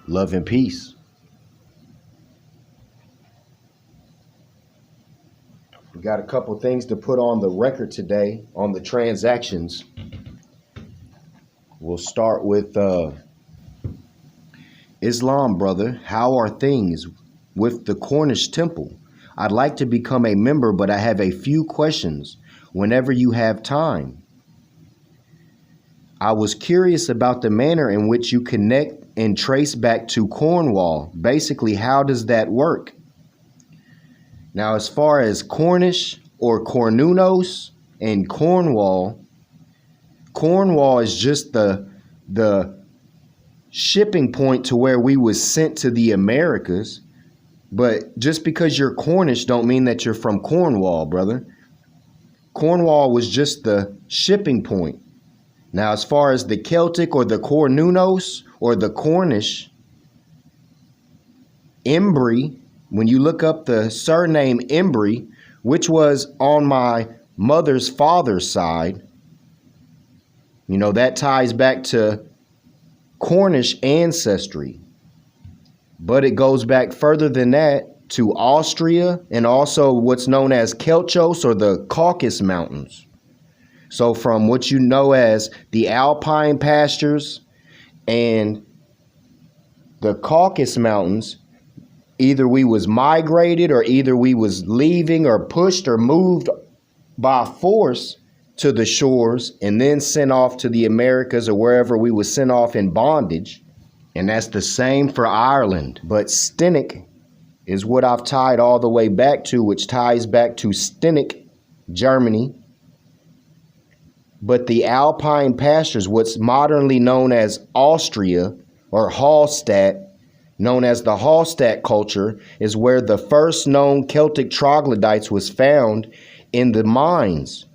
Love and peace. We got a couple things to put on the record today on the transactions. We'll start with Islam, brother. How are things with the Cornish temple? I'd like to become a member, but I have a few questions whenever you have time. I was curious about the manner in which you connect and trace back to Cornwall. Basically, how does that work? Now, as far as Cornish or Cornunos and Cornwall, Cornwall is just the shipping point to where we was sent to the Americas. But just because you're Cornish don't mean that you're from Cornwall, brother. Cornwall was just the shipping point. Now, as far as the Celtic or the Cornunos or the Cornish, Embry, when you look up the surname Embry, which was on my mother's father's side, you know, that ties back to Cornish ancestry. But it goes back further than that to Austria and also what's known as Kelchos or the Caucasus Mountains. So from what you know as the Alpine pastures and the Caucasus Mountains, either we was migrated or either we was leaving or pushed or moved by force to the shores and then sent off to the Americas or wherever we was sent off in bondage. And that's the same for Ireland. But Stinnick is what I've tied all the way back to, which ties back to Stinnick, Germany. But the Alpine pastures, what's modernly known as Austria or Hallstatt, known as the Hallstatt culture, is where the first known Celtic troglodytes was found in the mines.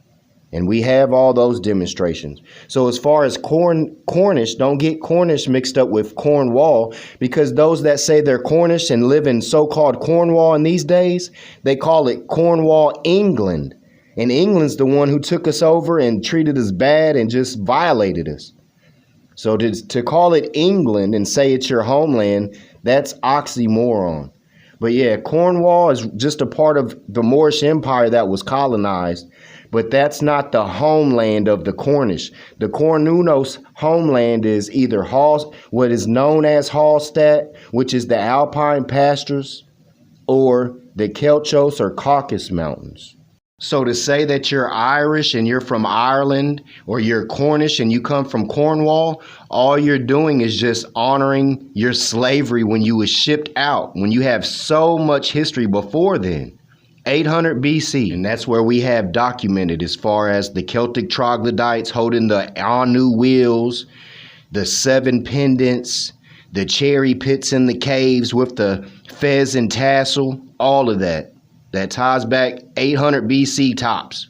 And we have all those demonstrations. So as far as Cornish, don't get Cornish mixed up with Cornwall, because those that say they're Cornish and live in so-called Cornwall in these days, they call it Cornwall, England. And England's the one who took us over and treated us bad and just violated us. So to call it England and say it's your homeland, that's oxymoron. But yeah, Cornwall is just a part of the Moorish Empire that was colonized. But that's not the homeland of the Cornish. The Cornunos homeland is either what is known as Hallstatt, which is the Alpine pastures, or the Kelchos or Caucasus Mountains. So to say that you're Irish and you're from Ireland, or you're Cornish and you come from Cornwall, all you're doing is just honoring your slavery when you was shipped out, when you have so much history before then. 800 BC, and that's where we have documented as far as the Celtic troglodytes holding the Anu wheels, the 7 pendants, the cherry pits in the caves with the fez and tassel, all of that. That ties back 800 BC tops.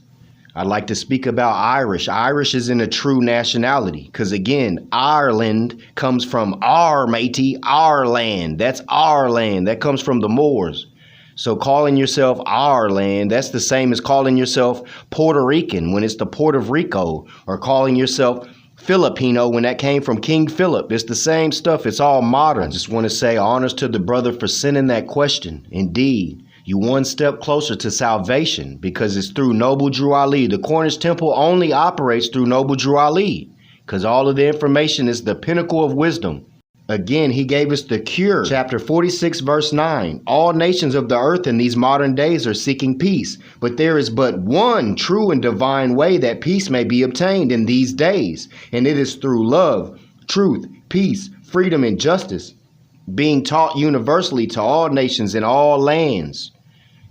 I'd like to speak about Irish. Irish isn't a true nationality because, again, Ireland comes from our, matey, our land. That's our land. That comes from the Moors. So calling yourself our land, that's the same as calling yourself Puerto Rican when it's the Port of Rico, or calling yourself Filipino when that came from King Philip. It's the same stuff. It's all modern. I just want to say honors to the brother for sending that question. Indeed, you one step closer to salvation because it's through Noble Drew Ali. The Cornish temple only operates through Noble Drew Ali because all of the information is the pinnacle of wisdom. Again, he gave us the cure. Chapter 46, verse 9. All nations of the earth in these modern days are seeking peace, but there is but one true and divine way that peace may be obtained in these days, and it is through love, truth, peace, freedom, and justice, being taught universally to all nations in all lands.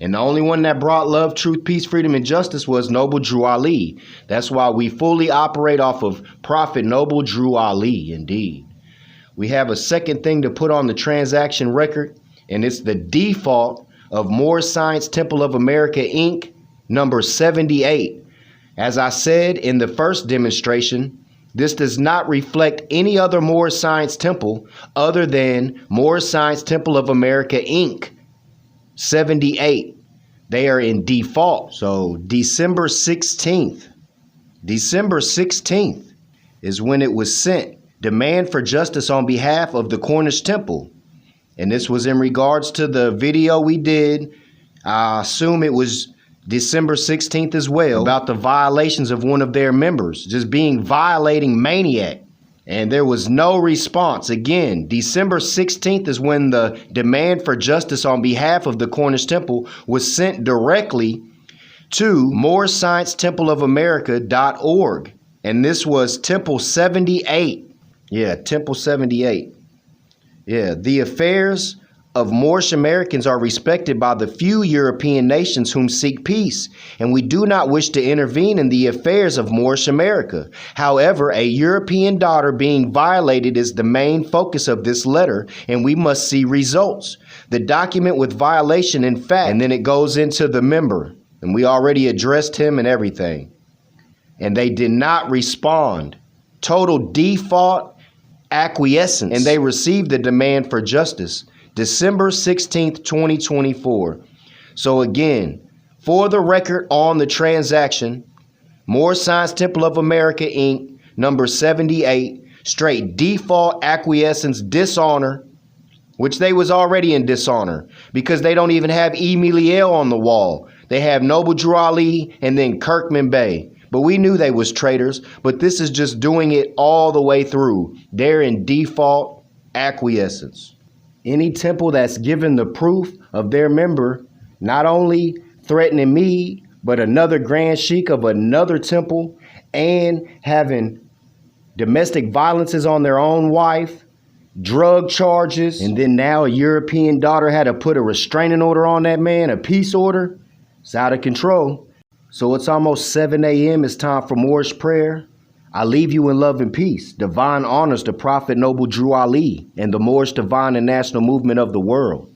And the only one that brought love, truth, peace, freedom, and justice was Noble Drew Ali. That's why we fully operate off of Prophet Noble Drew Ali, indeed. We have a second thing to put on the transaction record, and it's the default of Moorish Science Temple of America, Inc., number 78. As I said in the first demonstration, this does not reflect any other Moorish Science Temple other than Moorish Science Temple of America, Inc., 78. They are in default. So December 16th is when it was sent. demand for justice on behalf of the Cornish temple. And this was in regards to the video we did, I assume it was December 16th as well, about the violations of one of their members, just being violating maniac. And there was no response. Again, December 16th is when the demand for justice on behalf of the Cornish temple was sent directly to mooresciencetempleofamerica.org. And this was Temple 78. Yeah, Temple 78. Yeah, the affairs of Moorish Americans are respected by the few European nations whom seek peace, and we do not wish to intervene in the affairs of Moorish America. However, a European daughter being violated is the main focus of this letter, and we must see results. The document with violation, in fact, and then it goes into the member, and we already addressed him and everything. And they did not respond. Total default acquiescence, and they received the demand for justice. December 16th, 2024. So again, for the record on the transaction, Moorish Science Temple of America, Inc., number 78, straight default acquiescence dishonor, which they was already in dishonor because they don't even have Emiliel on the wall. They have Noble Drew Ali and then Kirkman Bey. But we knew they was traitors, but this is just doing it all the way through. They're in default acquiescence. Any temple that's given the proof of their member not only threatening me, but another Grand Sheik of another temple and having domestic violences on their own wife, drug charges, and then now a European daughter had to put a restraining order on that man, a peace order. It's out of control. So it's almost 7 a.m. It's time for Moorish prayer. I leave you in love and peace. Divine honors to Prophet Noble Drew Ali and the Moorish Divine and National Movement of the world.